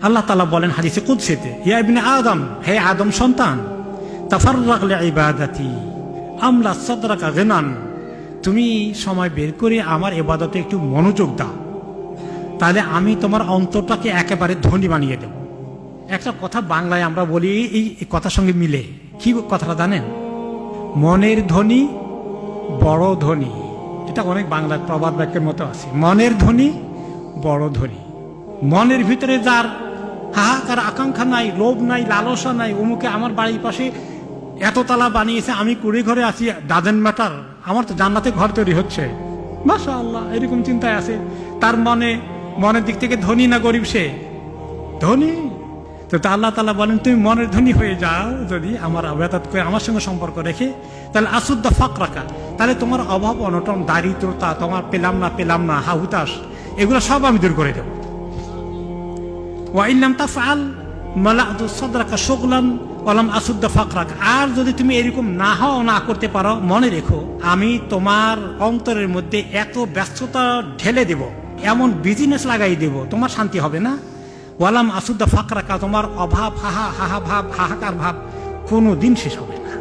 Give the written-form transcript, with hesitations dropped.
আল্লাহ তাআলা বলেন হাদিসে কুদসিতে, ইয়া ইবনে আদম, হে আদম সন্তান, তাফাররাগ লিইবাদাতি আমলা সাদরাকা গিনান, তুমি সময় বের করে আমার ইবাদতে একটু মনোযোগ দাও, তাহলে আমি তোমার অন্তরটাকে একেবারে ধনী বানিয়ে দেব। একটা কথা বাংলায় আমরা বলি, এই কথার সঙ্গে মিলে, কি কথাটা জানেন? মনের ধনী বড় ধনী। এটা অনেক বাংলার প্রবাদ বাক্যের মতো আছে। মনের ধনী বড় ধনী। মনের ভিতরে যার হাহাকার আকাঙ্ক্ষা নাই, লোভ নাই, লালসা নাই, অমুকে আমার বাড়ির পাশে এততলা বানিয়েছে, আমি কুড়ি ঘরে আছি, ডাজেন্ট ম্যাটার, আমার তো জান্নাতে ঘর তৈরি হচ্ছে, মাশাআল্লাহ, এরকম চিন্তায় আছে। তার মনের দিক থেকে ধনী না গরিব? সে ধনী। তো আল্লাহ তাআলা বলেন, তুমি মনের ধনী হয়ে যাও যদি আমার ইবাদত করে, আমার সঙ্গে সম্পর্ক রেখে, তাহলে আসুদ্দা ফাকরাকা, তাহলে তোমার অভাব অনটন, দারিদ্রতা, তোমার পেলাম না হাহুতাস, এগুলো সব আমি দূর করে দেব। ওয়া ইল্লাম তাফআল মালা'তু সাদরাকা শুগলান ওয়া লাম আসুদ্দা ফাকরাকা, আর যদি তুমি এরকম না করতে পারো, মনে রেখো আমি তোমার অন্তরের মধ্যে এত ব্যস্ততা ঢেলে দেব, এমন বিজনেস লাগাই দেব, তোমার শান্তি হবে না। ওয়ালাম আসুদ্দা ফাকরাকা, তোমার অভাব, হাহাকার ভাব কোনো দিন শেষ হবে না।